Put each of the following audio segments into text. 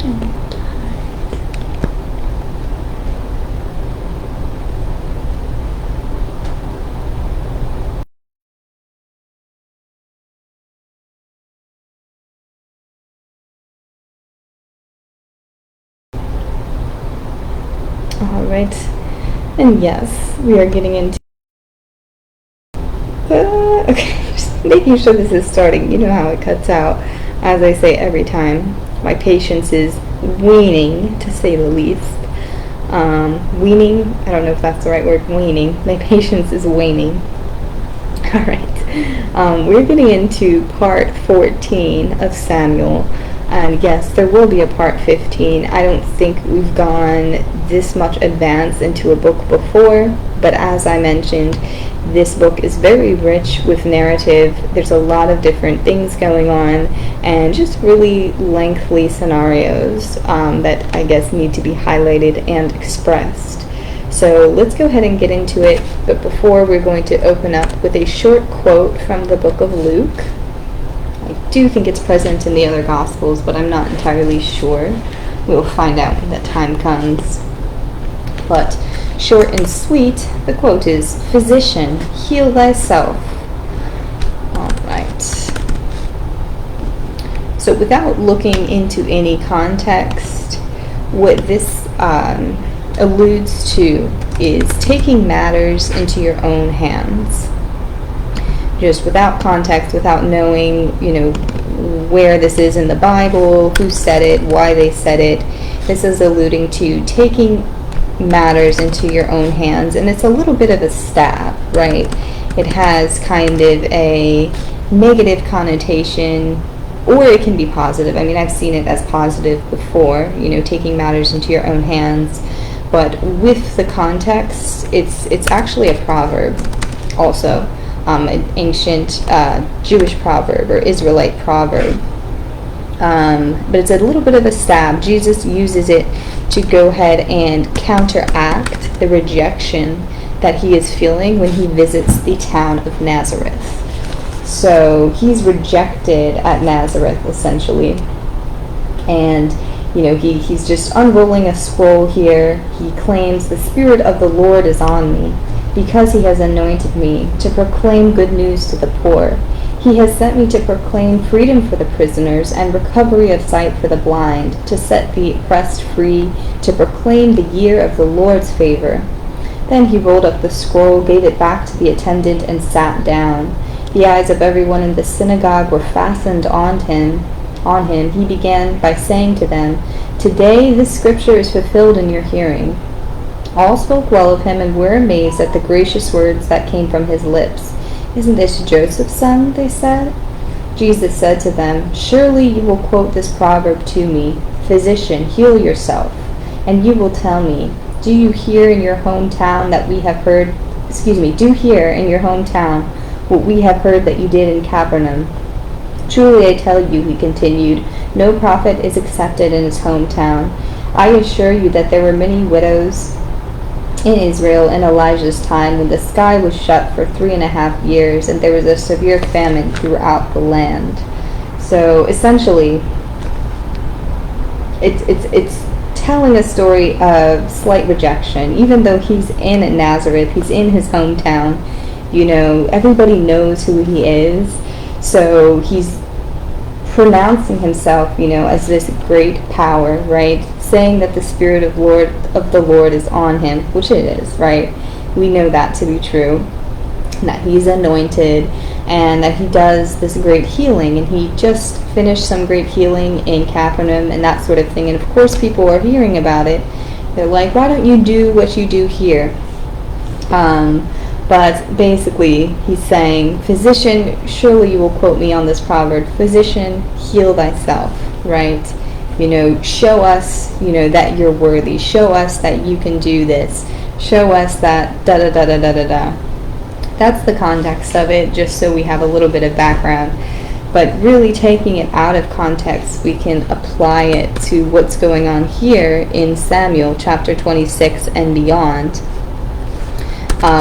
Alright, and yes, we are getting into okay, just making sure this is starting. You know how it cuts out, as I say every time. My patience is waning, to say the least. Weaning, I don't know if that's the right word, waning. My patience is waning. Alright, we're getting into part 14 of Samuel. And yes, there will be a part 15. I don't think we've gone this much advanced into a book before, but as I mentioned, this book is very rich with narrative. There's a lot of different things going on, and just really lengthy scenarios that I guess need to be highlighted and expressed. So let's go ahead and get into it, but before, we're going to open up with a short quote from the book of Luke. I do think it's present in the other Gospels, but I'm not entirely sure. We'll find out when that time comes. But short and sweet, the quote is, "Physician, heal thyself." All right. So without looking into any context, what this alludes to is taking matters into your own hands. Just without context, without knowing, where this is in the Bible, who said it, why they said it. This is alluding to taking matters into your own hands, and it's a little bit of a stab, right? It has kind of a negative connotation, or it can be positive. I mean, I've seen it as positive before, taking matters into your own hands. But with the context, it's actually a proverb also. An ancient Jewish proverb or Israelite proverb. But it's a little bit of a stab. Jesus uses it to go ahead and counteract the rejection that he is feeling when he visits the town of Nazareth. So he's rejected at Nazareth, essentially. And, he's just unrolling a scroll here. He claims, "The Spirit of the Lord is on me, because he has anointed me to proclaim good news to the poor. He has sent me to proclaim freedom for the prisoners and recovery of sight for the blind, to set the oppressed free, to proclaim the year of the Lord's favor." Then he rolled up the scroll, gave it back to the attendant, and sat down. The eyes of everyone in the synagogue were fastened on him. He began by saying to them, "Today this scripture is fulfilled in your hearing." All spoke well of him and were amazed at the gracious words that came from his lips. "Isn't this Joseph's son?" they said. Jesus said to them, "Surely you will quote this proverb to me, 'Physician, heal yourself.' And you will tell me, do you hear in your hometown what we have heard that you did in Capernaum? Truly I tell you," he continued, "no prophet is accepted in his hometown. I assure you that there were many widows in Israel in Elijah's time, when the sky was shut for 3.5 years and there was a severe famine throughout the land." So essentially, it's telling a story of slight rejection. Even though he's in Nazareth, he's in his hometown, everybody knows who he is. So he's pronouncing himself, as this great power, right? Saying that the Spirit of the Lord is on him, which it is, right? We know that to be true, that he's anointed, and that he does this great healing, and he just finished some great healing in Capernaum and that sort of thing. And of course, people are hearing about it. They're like, "Why don't you do what you do here?" But basically, he's saying, "Physician, surely you will quote me on this proverb, 'Physician, heal thyself,' right? Show us, that you're worthy. Show us that you can do this. Show us that da-da-da-da-da-da-da." That's the context of it, just so we have a little bit of background. But really taking it out of context, we can apply it to what's going on here in Samuel chapter 26 and beyond.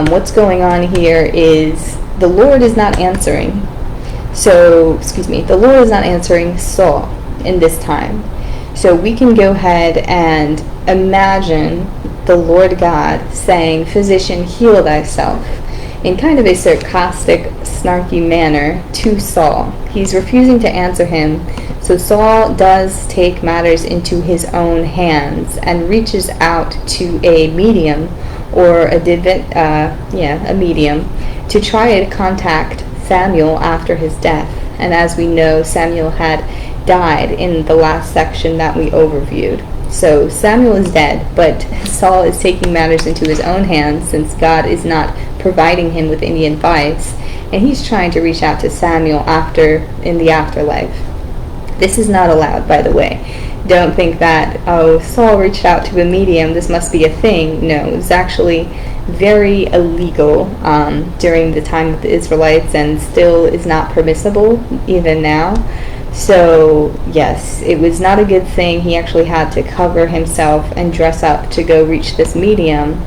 What's going on here is the Lord is not answering. The Lord is not answering Saul in this time. So we can go ahead and imagine the Lord God saying, "Physician, heal thyself," in kind of a sarcastic, snarky manner to Saul. He's refusing to answer him, so Saul does take matters into his own hands and reaches out to a medium, or a medium, to try to contact Samuel after his death. And as we know, Samuel had died in the last section that we overviewed. So Samuel is dead, but Saul is taking matters into his own hands since God is not providing him with any advice, and he's trying to reach out to Samuel in the afterlife. This is not allowed, by the way. Don't think that, oh, Saul reached out to a medium, this must be a thing. No, it's actually very illegal during the time of the Israelites, and still is not permissible even now. So yes, it was not a good thing. He actually had to cover himself and dress up to go reach this medium.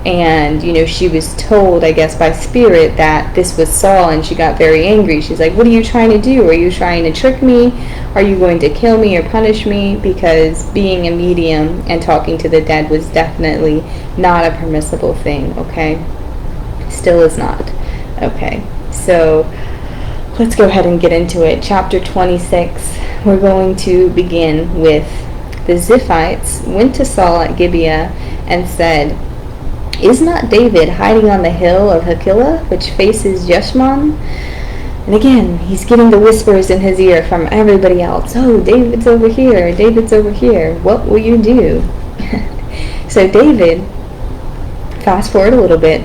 And, she was told, I guess, by spirit that this was Saul, and she got very angry. She's like, "What are you trying to do? Are you trying to trick me? Are you going to kill me or punish me?" Because being a medium and talking to the dead was definitely not a permissible thing, okay? Still is not. Okay, so let's go ahead and get into it. Chapter 26, we're going to begin with the Ziphites went to Saul at Gibeah and said, "Is not David hiding on the hill of Hakilah, which faces Jeshimon?" And again, he's getting the whispers in his ear from everybody else. "Oh, David's over here. David's over here. What will you do?" So David, fast forward a little bit,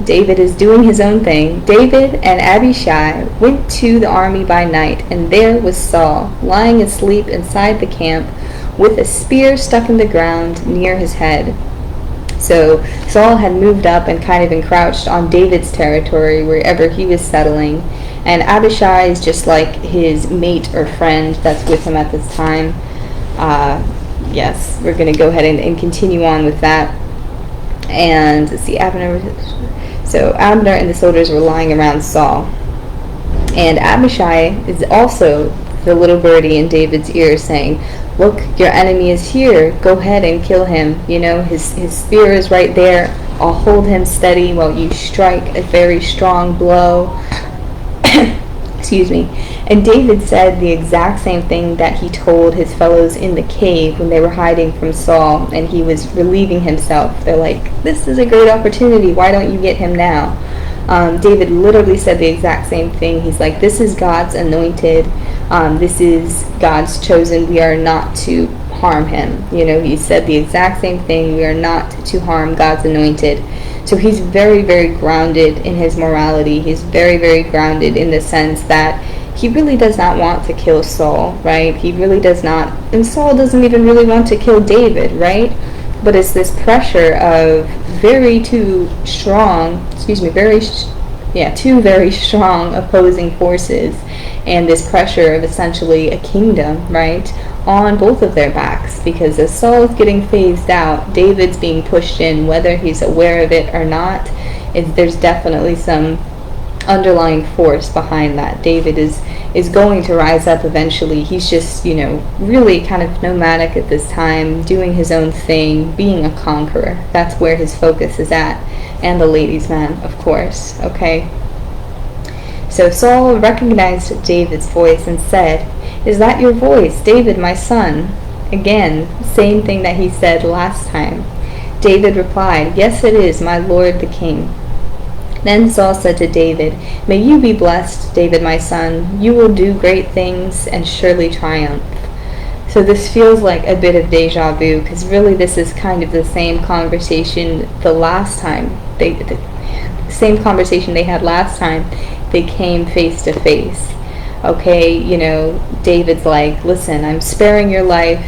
David is doing his own thing. David and Abishai went to the army by night, and there was Saul, lying asleep inside the camp, with a spear stuck in the ground near his head. So Saul had moved up and kind of encroached on David's territory wherever he was settling. And Abishai is just like his mate or friend that's with him at this time. Yes, we're going to go ahead and continue on with that. And let's see, Abner. So Abner and the soldiers were lying around Saul. And Abishai is also the little birdie in David's ear saying, "Look, your enemy is here. Go ahead and kill him. His spear is right there. I'll hold him steady while you strike a very strong blow." Excuse me. And David said the exact same thing that he told his fellows in the cave when they were hiding from Saul and he was relieving himself. They're like, "This is a great opportunity. Why don't you get him now?" David literally said the exact same thing. He's like, "This is God's anointed. This is God's chosen. We are not to harm him." He said the exact same thing. We are not to harm God's anointed. So he's very, very grounded in his morality. He's very, very grounded in the sense that he really does not want to kill Saul, right? He really does not. And Saul doesn't even really want to kill David, right? But it's this pressure of two very strong opposing forces, and this pressure of essentially a kingdom, right, on both of their backs. Because as Saul is getting phased out, David's being pushed in, whether he's aware of it or not. There's definitely some underlying force behind that. David is going to rise up eventually. He's just, really kind of nomadic at this time, doing his own thing, being a conqueror. That's where his focus is at. And the ladies' man, of course. Okay. So Saul recognized David's voice and said, "Is that your voice, David, my son?" Again, same thing that he said last time. David replied, "Yes, it is, my lord the king." Then Saul said to David, "May you be blessed, David my son. You will do great things and surely triumph." So this feels like a bit of deja vu, because really this is kind of the same conversation the same conversation they had last time they came face to face. Okay, David's like, "Listen, I'm sparing your life.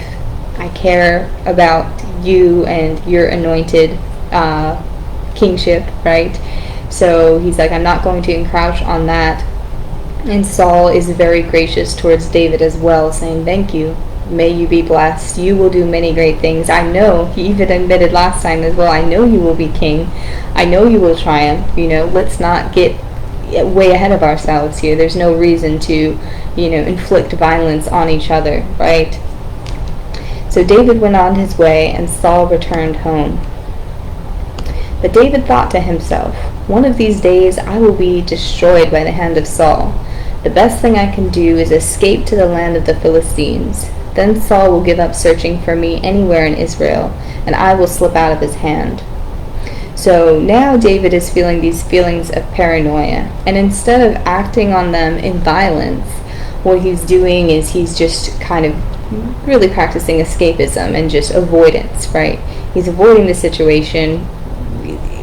I care about you and your anointed kingship," right? So he's like, "I'm not going to encroach on that." And Saul is very gracious towards David as well, saying, "Thank you. May you be blessed. You will do many great things. I know," he even admitted last time as well, "I know you will be king. I know you will triumph. Let's not get way ahead of ourselves here. There's no reason to, inflict violence on each other," right? So David went on his way, and Saul returned home. But David thought to himself, one of these days I will be destroyed by the hand of Saul. The best thing I can do is escape to the land of the Philistines. Then Saul will give up searching for me anywhere in Israel, and I will slip out of his hand. So now David is feeling these feelings of paranoia, and instead of acting on them in violence, what he's doing is he's just kind of really practicing escapism and just avoidance, right? He's avoiding the situation.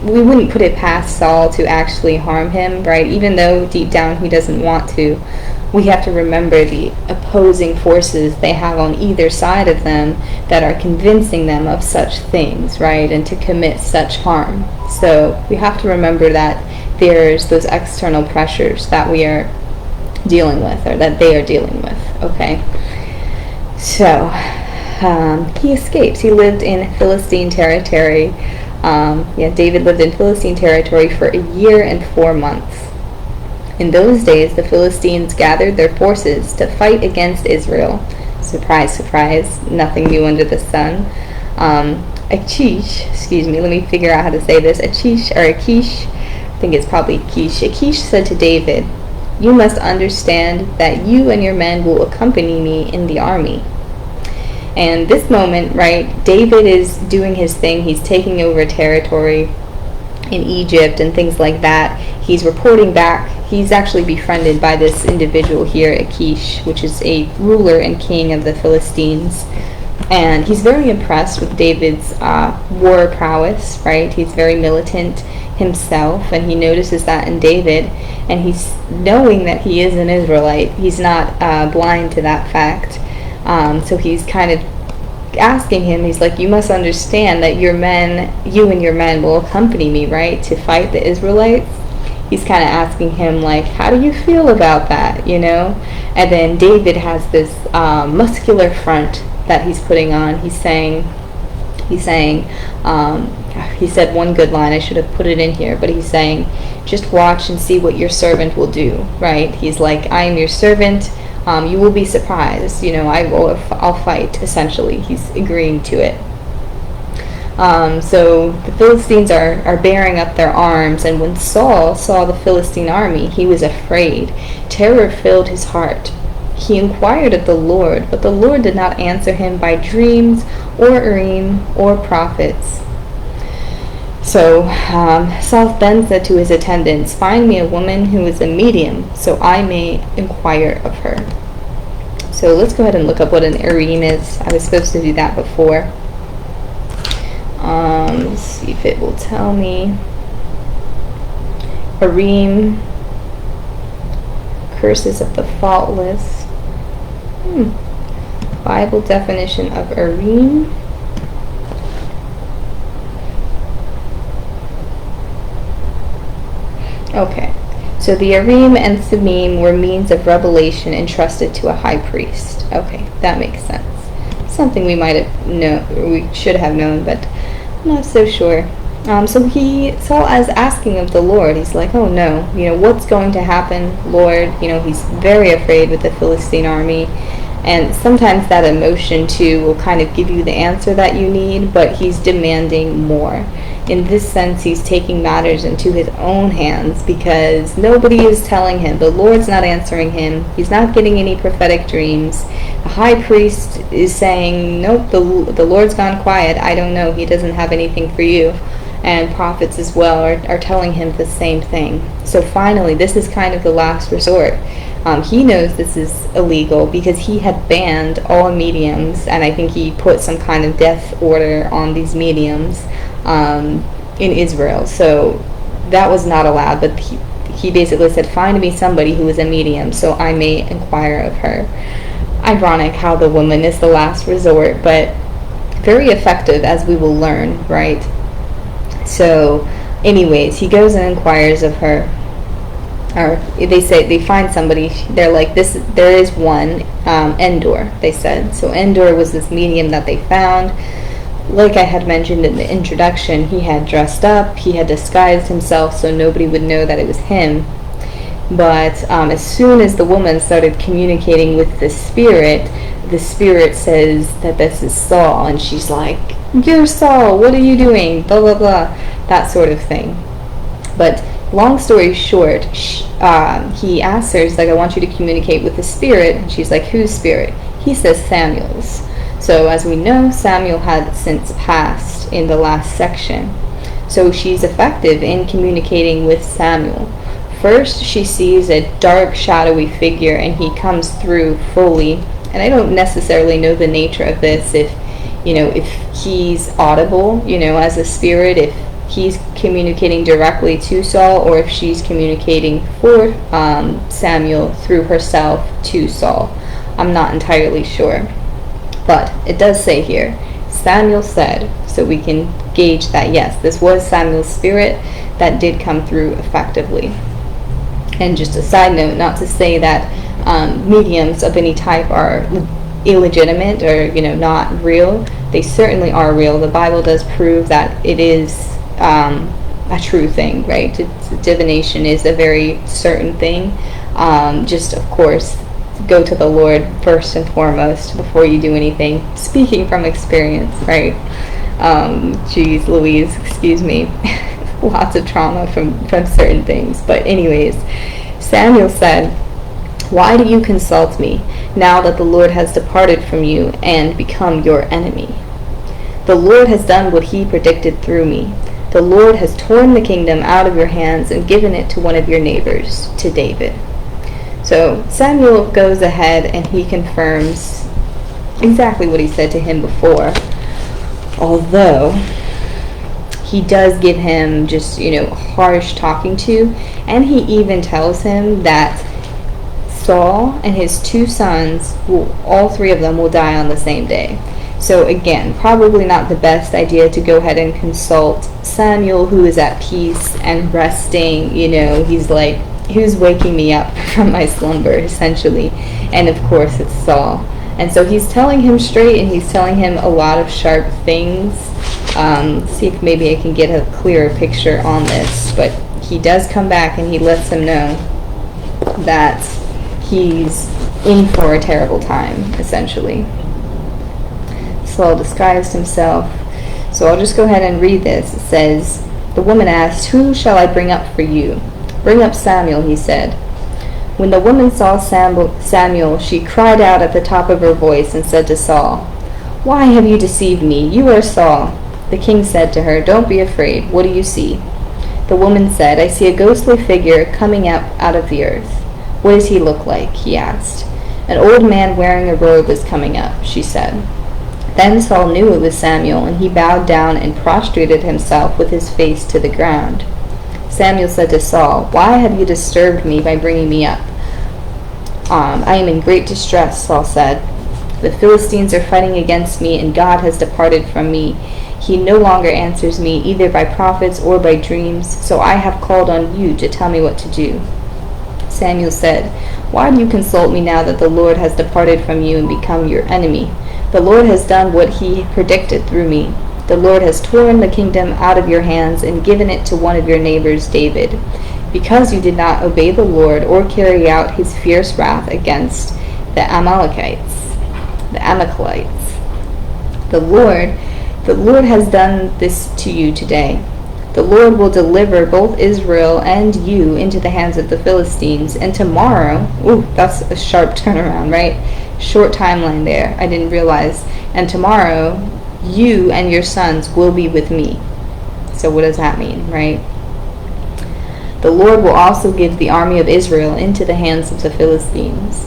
We wouldn't put it past Saul to actually harm him, right? Even though deep down he doesn't want to. We have to remember the opposing forces they have on either side of them that are convincing them of such things, right? And to commit such harm. So we have to remember that there's those external pressures that we are dealing with, or that they are dealing with, okay? So he escapes. He lived in Philistine territory. David lived in Philistine territory for 1 year and 4 months. In those days, the Philistines gathered their forces to fight against Israel. Surprise, surprise, nothing new under the sun. Achish, let me figure out how to say this. Achish, I think it's probably Achish. Achish said to David, "You must understand that you and your men will accompany me in the army." And this moment, right, David is doing his thing. He's taking over territory in Egypt and things like that. He's reporting back. He's actually befriended by this individual here, Achish, which is a ruler and king of the Philistines. And he's very impressed with David's war prowess, right? He's very militant himself, and he notices that in David. And he's knowing that he is an Israelite. He's not blind to that fact. So he's kind of asking him, he's like, you must understand that you and your men will accompany me, right, to fight the Israelites. He's kind of asking him, like, how do you feel about that, you know? And then David has this muscular front that he's putting on. He said one good line, I should have put it in here, but he's saying, just watch and see what your servant will do, right? He's like, I am your servant. You will be surprised, you know, I'll fight, essentially. He's agreeing to it. So the Philistines are bearing up their arms, and when Saul saw the Philistine army, he was afraid. Terror filled his heart. He inquired of the Lord, but the Lord did not answer him by dreams or Urim or prophets. So Saul then said to his attendants, find me a woman who is a medium, so I may inquire of her. So let's go ahead and look up what an Urim is. I was supposed to do that before. Let's see if it will tell me. Urim, curses of the faultless. Bible definition of Urim. Okay, so the Urim and Thummim were means of revelation entrusted to a high priest. Okay, that makes sense. Something we might have known, we should have known, but I'm not so sure. So Saul is asking of the Lord. He's like, oh no, you know, what's going to happen, Lord? You know, he's very afraid with the Philistine army. And sometimes that emotion too will kind of give you the answer that you need, but he's demanding more. In this sense, he's taking matters into his own hands because nobody is telling him. The Lord's not answering him. He's not getting any prophetic dreams. The high priest is saying, nope, the Lord's gone quiet. I don't know. He doesn't have anything for you. And prophets as well are telling him the same thing. So finally, this is kind of the last resort. He knows this is illegal because he had banned all mediums, and I think he put some kind of death order on these mediums in Israel. So that was not allowed, but he basically said, find me somebody who is a medium so I may inquire of her. Ironic how the woman is the last resort, but very effective, as we will learn, right? So anyways, he goes and inquires of her. Or they find somebody. They're like, there is one, Endor, they said. So Endor was this medium that they found. Like I had mentioned in the introduction, he had dressed up, he had disguised himself so nobody would know that it was him. But as soon as the woman started communicating with the spirit says that this is Saul, and she's like, "You're Saul, what are you doing?" Blah, blah, blah, that sort of thing. But long story short, he asks her, he's like, "I want you to communicate with the spirit." And she's like, "Whose spirit?" He says, "Samuel's." So as we know, Samuel had since passed in the last section. So she's effective in communicating with Samuel. First, she sees a dark, shadowy figure, and he comes through fully. And I don't necessarily know the nature of this, if he's audible, as a spirit, if he's communicating directly to Saul, or if she's communicating for Samuel through herself to Saul. I'm not entirely sure. But it does say here, Samuel said, so we can gauge that, yes, this was Samuel's spirit that did come through effectively. And just a side note, not to say that mediums of any type are illegitimate or, not real. They certainly are real. The Bible does prove that it is a true thing, right? Divination is a very certain thing. Just, of course, go to the Lord first and foremost before you do anything. Speaking from experience, right? Geez Louise, excuse me. Lots of trauma from certain things. But anyways, Samuel said, "Why do you consult me, now that the Lord has departed from you and become your enemy? The Lord has done what he predicted through me. The Lord has torn the kingdom out of your hands and given it to one of your neighbors, to David." So Samuel goes ahead and he confirms exactly what he said to him before, although he does give him just, harsh talking to, and he even tells him that Saul and his 2 sons, all 3 of them will die on the same day. So again, probably not the best idea to go ahead and consult Samuel, who is at peace and resting. He's like, "Who's waking me up from my slumber," essentially. And of course it's Saul. And so he's telling him straight, and he's telling him a lot of sharp things. See if maybe I can get a clearer picture on this. But he does come back and he lets him know that he's in for a terrible time, essentially. Saul disguised himself. So I'll just go ahead and read this. It says, "The woman asked, 'Who shall I bring up for you?' 'Bring up Samuel,' he said. When the woman saw Samuel, she cried out at the top of her voice and said to Saul, 'Why have you deceived me? You are Saul.' The king said to her, 'Don't be afraid. What do you see?' The woman said, 'I see a ghostly figure coming up out of the earth.' 'What does he look like?' he asked. 'An old man wearing a robe is coming up,' she said. Then Saul knew it was Samuel, and he bowed down and prostrated himself with his face to the ground. Samuel said to Saul, 'Why have you disturbed me by bringing me up?' 'I am in great distress,' Saul said. 'The Philistines are fighting against me, and God has departed from me. He no longer answers me, either by prophets or by dreams, so I have called on you to tell me what to do.' Samuel said, 'Why do you consult me now that the Lord has departed from you and become your enemy? The Lord has done what he predicted through me. The Lord has torn the kingdom out of your hands and given it to one of your neighbors, David, because you did not obey the Lord or carry out his fierce wrath against the Amalekites. The Lord has done this to you today. The Lord will deliver both Israel and you into the hands of the Philistines, and tomorrow,'" ooh, that's a sharp turnaround, right? Short timeline there, I didn't realize. "And tomorrow, you and your sons will be with me." So what does that mean, right? "The Lord will also give the army of Israel into the hands of the Philistines."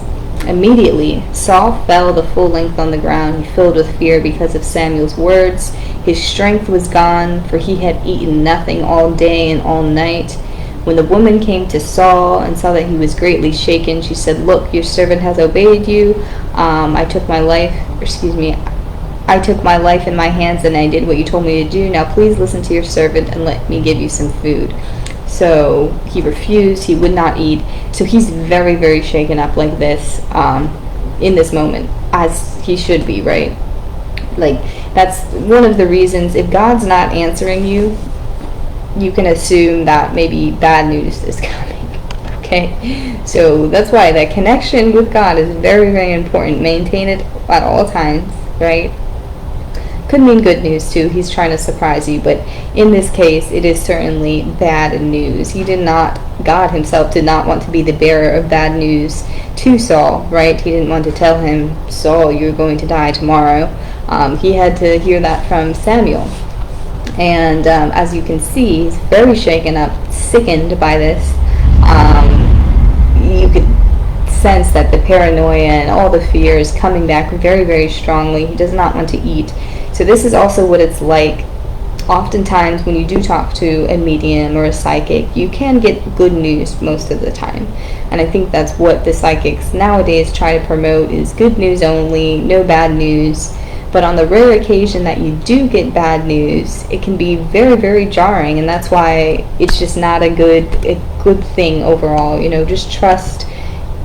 Immediately, Saul fell the full length on the ground, filled with fear because of Samuel's words. His strength was gone, for he had eaten nothing all day and all night. When the woman came to Saul and saw that he was greatly shaken, she said, "Look, your servant has obeyed you. I took my life in my hands and I did what you told me to do. Now please listen to your servant and let me give you some food." So he refused. He would not eat. So he's very, very shaken up like this in this moment, as he should be, right? Like, that's one of the reasons, if God's not answering you, you can assume that maybe bad news is coming. Okay, so that's why that connection with God is very, very important. Maintain it at all times, right? Could mean good news too. He's trying to surprise you, but in this case, it is certainly bad news. God himself did not want to be the bearer of bad news to Saul, right? He didn't want to tell him, Saul, you're going to die tomorrow. He had to hear that from Samuel. And as you can see, he's very shaken up, sickened by this. You could sense that the paranoia and all the fear is coming back very, very strongly. He does not want to eat. So this is also what it's like. Oftentimes when you do talk to a medium or a psychic, you can get good news most of the time. And I think that's what the psychics nowadays try to promote, is good news only, no bad news. But on the rare occasion that you do get bad news, it can be very, very jarring, and that's why it's just not a good thing overall. Just trust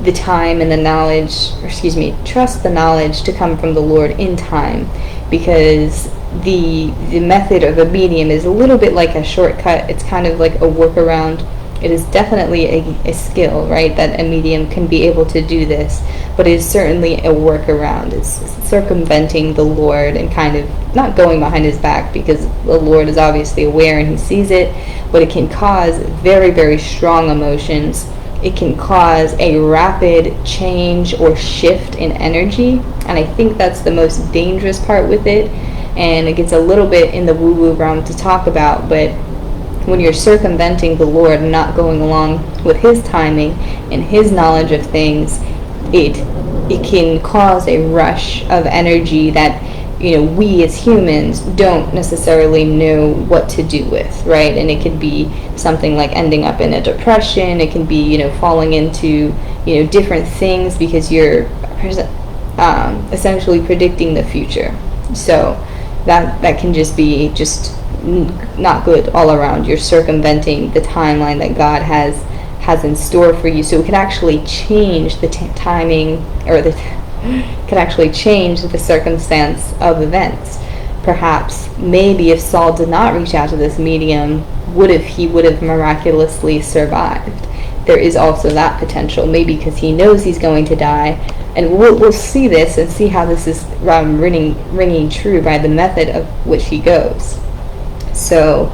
the time and the knowledge, trust the knowledge to come from the Lord in time, because the method of a medium is a little bit like a shortcut. It's kind of like a workaround. It is definitely a skill, right, that a medium can be able to do this, but it is certainly a workaround. It's circumventing the Lord and kind of not going behind his back, because the Lord is obviously aware and he sees it, but it can cause very, very strong emotions. It can cause a rapid change or shift in energy, and I think that's the most dangerous part with it, and it gets a little bit in the woo-woo realm to talk about, but when you're circumventing the Lord and not going along with his timing and his knowledge of things, it can cause a rush of energy that we as humans don't necessarily know what to do with, right? And it could be something like ending up in a depression. It can be falling into different things because you're essentially predicting the future. So that can just be not good all around. You're circumventing the timeline that God has in store for you. So it could actually change the timing, or could actually change the circumstance of events. Perhaps, maybe if Saul did not reach out to this medium, he would have miraculously survived. There is also that potential, maybe because he knows he's going to die. And we'll see this and see how this is ringing true by the method of which he goes. So,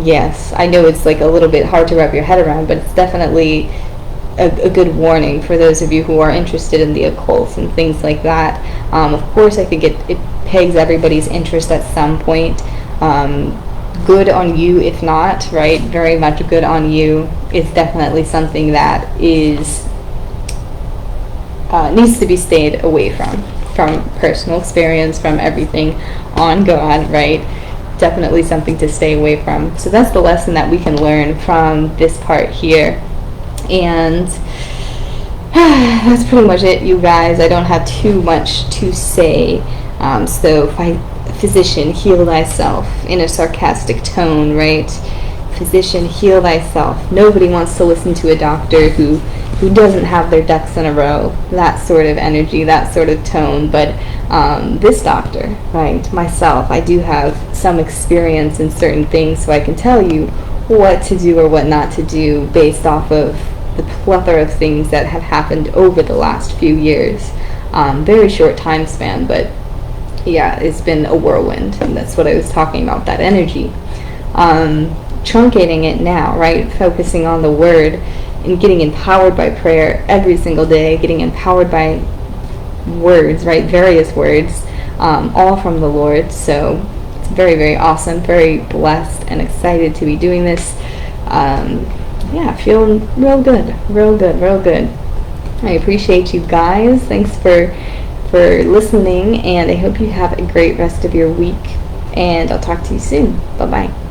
yes, I know it's like a little bit hard to wrap your head around, but it's definitely a good warning for those of you who are interested in the occult and things like that. Of course, I think it pegs everybody's interest at some point. Good on you if not, right? Very much good on you. It's definitely something that needs to be stayed away from personal experience, from everything on God, right? Definitely something to stay away from. So that's the lesson that we can learn from this part here. And that's pretty much it, you guys. I don't have too much to say. So physician, heal thyself, in a sarcastic tone, right? Physician, heal thyself. Nobody wants to listen to a doctor who doesn't have their ducks in a row. That sort of energy, that sort of tone. But this doctor, right, myself, I do have some experience in certain things, so I can tell you what to do or what not to do based off of the plethora of things that have happened over the last few years. Very short time span, but yeah, it's been a whirlwind, and that's what I was talking about, that energy. Truncating it now, right? Focusing on the word and getting empowered by prayer every single day, getting empowered by words, right? Various words, all from the Lord. So it's very, very awesome, very blessed and excited to be doing this. Yeah, feeling real good, real good, real good. I appreciate you guys. Thanks for listening, and I hope you have a great rest of your week, and I'll talk to you soon. Bye-bye.